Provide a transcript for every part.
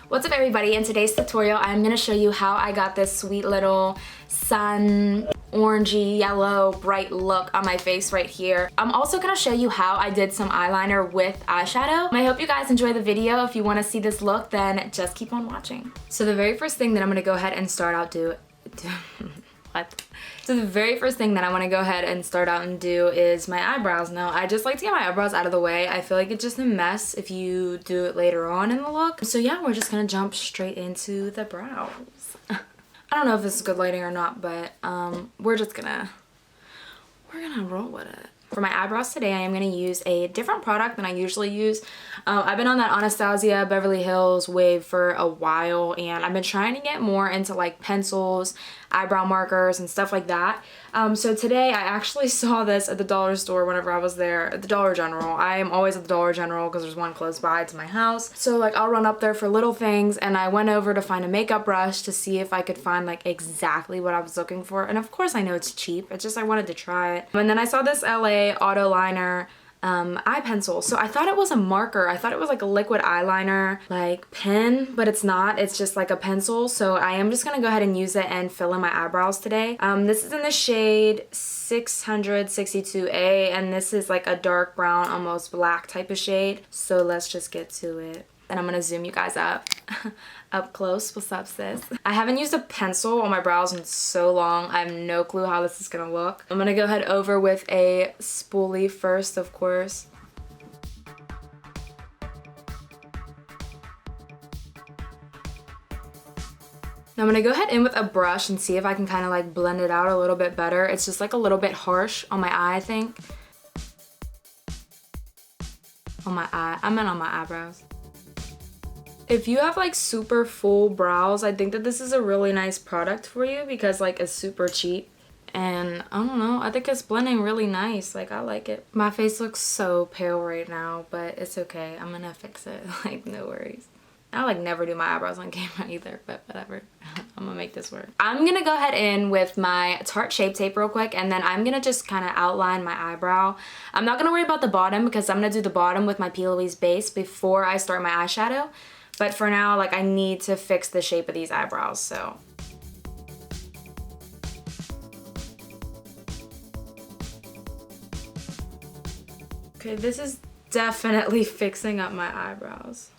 What's up everybody? In today's tutorial I'm going to show you how I got this sweet little sun orangey yellow bright look on my face right here. I'm also going to show you how I did some eyeliner with eyeshadow. I hope you guys enjoy the video. If you want to see this look, then just keep on watching. So the very first thing that I'm going to go ahead and start out So the very first thing that I want to go ahead and start out and do is my eyebrows. Now, I just like to get my eyebrows out of the way. I feel like it's just a mess if you do it later on in the look. So yeah, we're just gonna jump straight into the brows. I don't know if this is good lighting or not, but we're gonna roll with it. For my eyebrows today, I am going to use a different product than I usually use. I've been on that Anastasia Beverly Hills wave for a while, and I've been trying to get more into like pencils, eyebrow markers, and stuff like that. So today I actually saw this at the dollar store whenever I was there, at the Dollar General. I am always at the Dollar General because there's one close by to my house. So like I'll run up there for little things, and I went over to find a makeup brush to see if I could find like exactly what I was looking for. And of course I know it's cheap, it's just I wanted to try it. And then I saw this LA Auto Liner eye pencil. So I thought it was a marker. I thought it was like a liquid eyeliner like pen, but it's not. It's just like a pencil. So I am just gonna go ahead and use it and fill in my eyebrows today. This is in the shade 662A, and this is like a dark brown, almost black type of shade. So let's just get to it. And I'm gonna zoom you guys up close. What's up, sis? I haven't used a pencil on my brows in so long. I have no clue how this is gonna look. I'm gonna go ahead over with a spoolie first, of course. Now I'm gonna go ahead in with a brush and see if I can kind of like blend it out a little bit better. It's just like a little bit harsh on my eye, I think. On my eye, I meant on my eyebrows. If you have like super full brows, I think that this is a really nice product for you because like it's super cheap. And I don't know, I think it's blending really nice. Like I like it. My face looks so pale right now, but it's okay. I'm gonna fix it. Like no worries. I like never do my eyebrows on camera either, but whatever. I'm gonna make this work. I'm gonna go ahead in with my Tarte Shape Tape real quick, and then I'm gonna just kind of outline my eyebrow. I'm not gonna worry about the bottom because I'm gonna do the bottom with my P. Louise base before I start my eyeshadow. But for now, like I need to fix the shape of these eyebrows, so. Okay, this is definitely fixing up my eyebrows.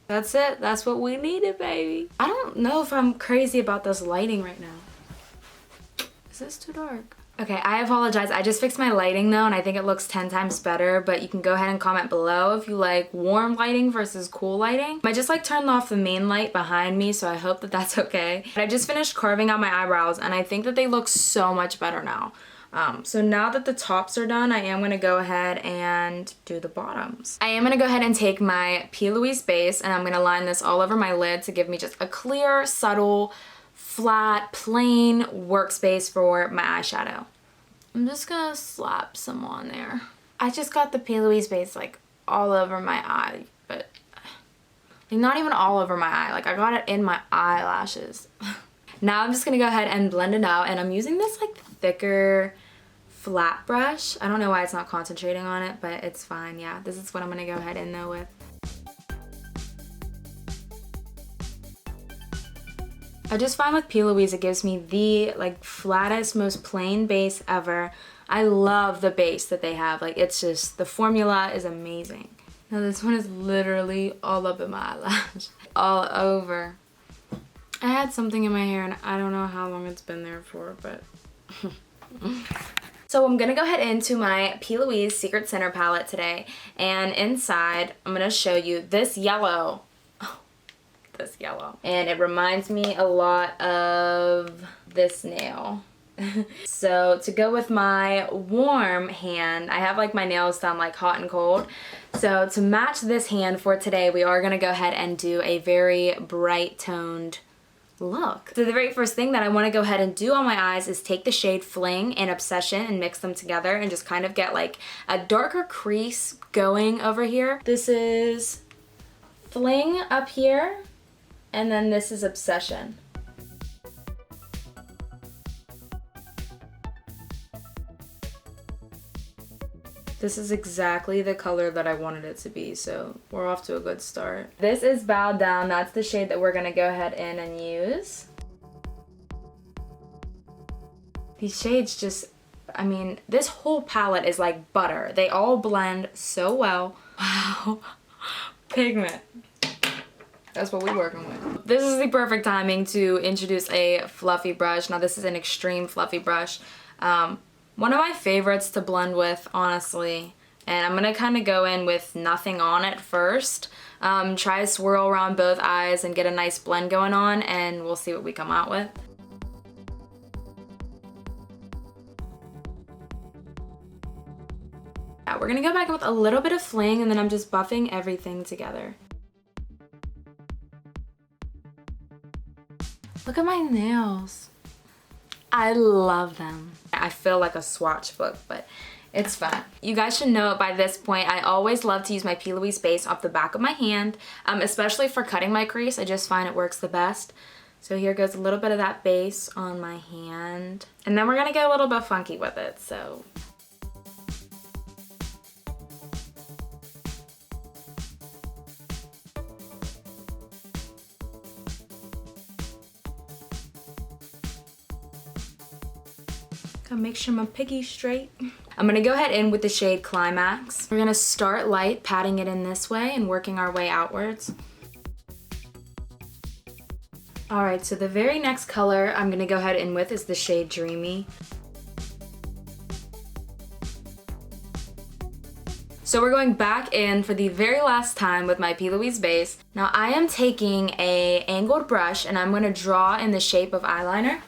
That's it. That's what we needed, baby. I don't know if I'm crazy about this lighting right now. Is this too dark? Okay, I apologize. I just fixed my lighting though, and I think it looks 10 times better, but you can go ahead and comment below if you like warm lighting versus cool lighting. I just like turned off the main light behind me, so I hope that that's okay. I just finished carving out my eyebrows, and I think that they look so much better now. So now that the tops are done, I am going to go ahead and do the bottoms. I am going to go ahead and take my P. Louise base, and I'm going to line this all over my lid to give me just a clear, subtle, flat, plain workspace for my eyeshadow. I'm just gonna slap some on there. I just got the P. Louise base like all over my eye, but like not even all over my eye. Like I got it in my eyelashes. Now I'm just gonna go ahead and blend it out, and I'm using this like thicker flat brush. I don't know why it's not concentrating on it, but it's fine. Yeah, this is what I'm gonna go ahead in though with. I just find with P. Louise it gives me the like flattest, most plain base ever. I love the base that they have. Like it's just, the formula is amazing. Now this one is literally all up in my eyelash. All over. I had something in my hair and I don't know how long it's been there for, but. So I'm gonna go ahead into my P. Louise Secret Center palette today, and inside I'm gonna show you this yellow. This yellow, and it reminds me a lot of this nail. So to go with my warm hand, I have like my nails done like hot and cold, so to match this hand for today we are going to go ahead and do a very bright toned look. So the very first thing that I want to go ahead and do on my eyes is take the shade Fling and Obsession and mix them together and just kind of get like a darker crease going over here. This is Fling up here, and then this is Obsession. This is exactly the color that I wanted it to be, so we're off to a good start. This is Bowed Down. That's the shade that we're gonna go ahead in and use. These shades just, I mean, this whole palette is like butter. They all blend so well. Wow. Pigment. That's what we're working with. This is the perfect timing to introduce a fluffy brush. Now this is an extreme fluffy brush. One of my favorites to blend with, honestly. And I'm gonna kind of go in with nothing on it first. Try to swirl around both eyes and get a nice blend going on, and we'll see what we come out with. Yeah, we're gonna go back with a little bit of fling, and then I'm just buffing everything together. Look at my nails. I love them. I feel like a swatch book, but it's fun. You guys should know it by this point. I always love to use my P. Louise base off the back of my hand, especially for cutting my crease. I just find it works the best. So here goes a little bit of that base on my hand. And then we're gonna get a little bit funky with it, so. Gotta make sure my piggy's straight. I'm gonna go ahead in with the shade Climax. We're gonna start light, patting it in this way and working our way outwards. All right, so the very next color I'm gonna go ahead in with is the shade Dreamy. So we're going back in for the very last time with my P. Louise base. Now I am taking a angled brush and I'm gonna draw in the shape of eyeliner.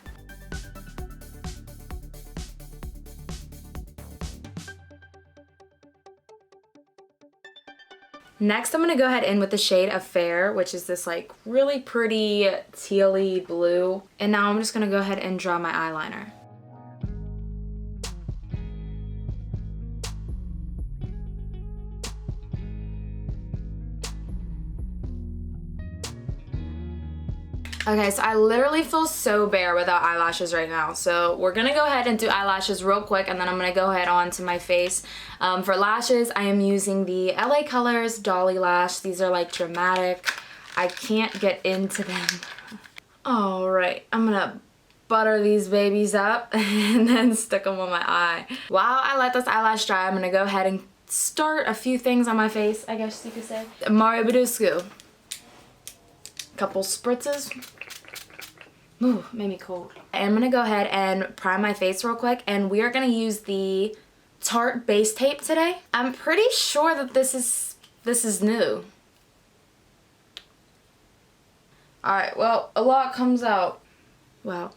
Next, I'm gonna go ahead in with the shade Affair, which is this like really pretty tealy blue. And now I'm just gonna go ahead and draw my eyeliner. Okay, so I literally feel so bare without eyelashes right now. So we're gonna go ahead and do eyelashes real quick, and then I'm gonna go ahead on to my face. For lashes, I am using the LA Colors Dolly Lash. These are like dramatic. I can't get into them. All right, I'm gonna butter these babies up and then stick them on my eye. While I let this eyelash dry, I'm gonna go ahead and start a few things on my face, I guess you could say. Mario Badescu. Couple spritzes. Ooh, made me cold. I'm gonna go ahead and prime my face real quick, and we are gonna use the Tarte base tape today. I'm pretty sure that this is new. Alright, well, a lot comes out. Wow.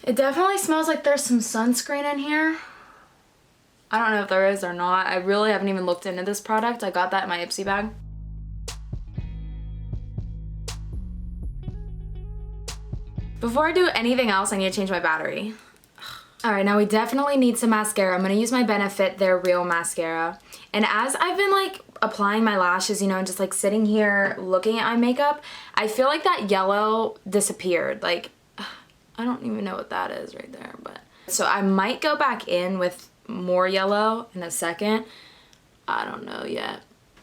It definitely smells like there's some sunscreen in here. I don't know if there is or not. I really haven't even looked into this product. I got that in my Ipsy bag. Before I do anything else, I need to change my battery. Alright, now we definitely need some mascara. I'm going to use my Benefit They're Real mascara. And as I've been like applying my lashes, you know, and just like sitting here looking at my makeup, I feel like that yellow disappeared. Like, I don't even know what that is right there, but. So I might go back in with more yellow in a second. I don't know yet.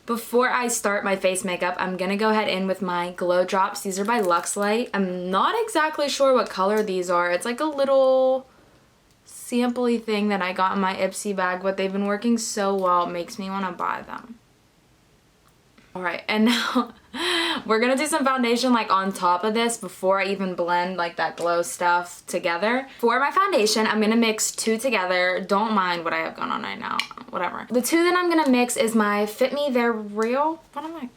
Before I start my face makeup, I'm gonna go ahead in with my Glow Drops. These are by Luxe Light. I'm not exactly sure what color these are. It's like a little sample-y thing that I got in my Ipsy bag, but they've been working so well, it makes me want to buy them. Alright, and now we're gonna do some foundation like on top of this before I even blend like that glow stuff together. For my foundation, I'm gonna mix two together. Don't mind what I have going on right now, whatever. The two that I'm gonna mix is my Fit Me They're Real. What am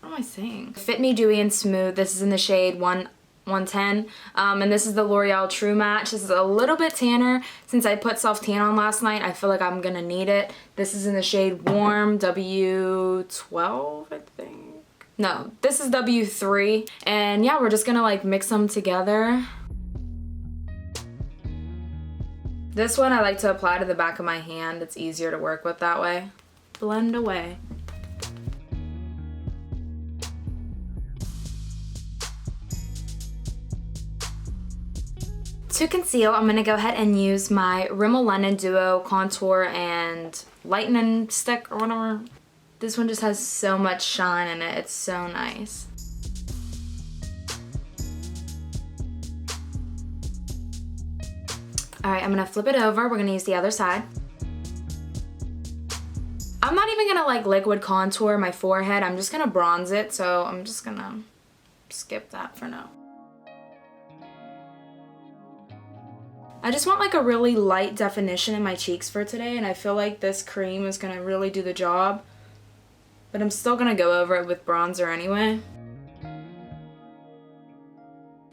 I saying? Fit Me Dewy and Smooth. This is in the shade 110. And this is the L'Oreal True Match. This is a little bit tanner. Since I put self tan on last night, I feel like I'm gonna need it. This is in the shade Warm, W12, I think. No, this is W3. And yeah, we're just gonna like mix them together. This one I like to apply to the back of my hand. It's easier to work with that way. Blend away. To conceal, I'm going to go ahead and use my Rimmel London Duo Contour and lightening stick or whatever. This one just has so much shine in it. It's so nice. All right, I'm gonna flip it over. We're gonna use the other side. I'm not even gonna like liquid contour my forehead. I'm just gonna bronze it, so I'm just gonna skip that for now. I just want like a really light definition in my cheeks for today, and I feel like this cream is gonna really do the job. But I'm still gonna go over it with bronzer anyway.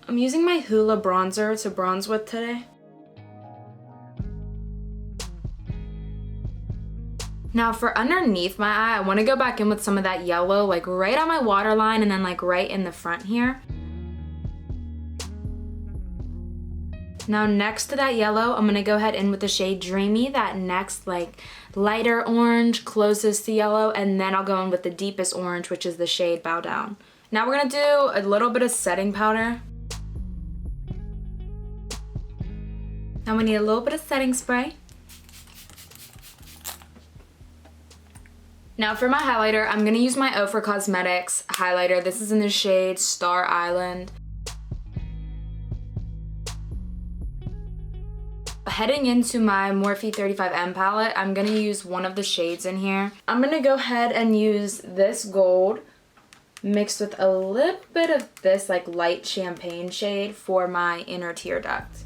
I'm using my Hoola bronzer to bronze with today. Now for underneath my eye, I want to go back in with some of that yellow, like right on my waterline and then like right in the front here. Now next to that yellow, I'm going to go ahead in with the shade Dreamy, that next like lighter orange closest to yellow, and then I'll go in with the deepest orange, which is the shade Bow Down. Now we're going to do a little bit of setting powder. Now we need a little bit of setting spray. Now for my highlighter, I'm going to use my Ofra Cosmetics highlighter. This is in the shade Star Island. Heading into my Morphe 35M palette, I'm going to use one of the shades in here. I'm going to go ahead and use this gold mixed with a little bit of this like light champagne shade for my inner tear duct.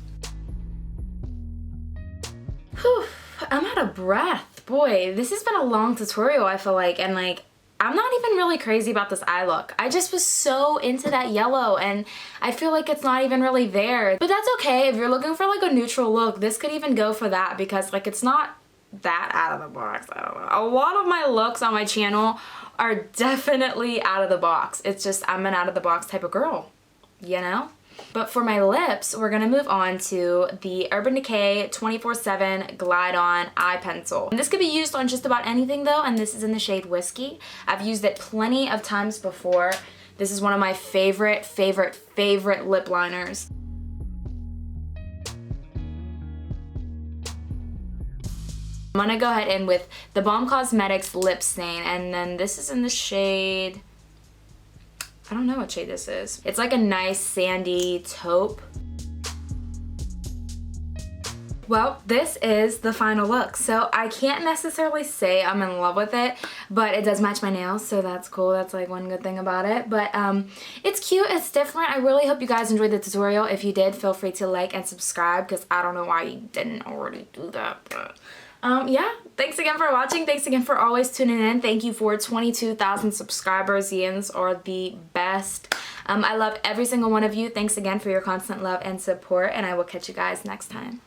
Whew, I'm out of breath. Boy, this has been a long tutorial, I feel like, and like, I'm not even really crazy about this eye look. I just was so into that yellow, and I feel like it's not even really there. But that's okay. If you're looking for like a neutral look, this could even go for that, because like it's not that out of the box. I don't know. A lot of my looks on my channel are definitely out of the box. It's just I'm an out of the box type of girl, you know? But for my lips, we're gonna move on to the Urban Decay 24/7 Glide On Eye Pencil. And this could be used on just about anything though, and this is in the shade Whiskey. I've used it plenty of times before. This is one of my favorite lip liners. I'm gonna go ahead in with the Balm Cosmetics Lip Stain, and then this is in the shade, I don't know what shade this is. It's like a nice sandy taupe. Well, this is the final look. So I can't necessarily say I'm in love with it, but it does match my nails, so that's cool. That's like one good thing about it. But it's cute, it's different. I really hope you guys enjoyed the tutorial. If you did, feel free to like and subscribe, because I don't know why you didn't already do that. But yeah, thanks again for watching. Thanks again for always tuning in. Thank you for 22,000 subscribers. Yins are the best. I love every single one of you. Thanks again for your constant love and support, and I will catch you guys next time.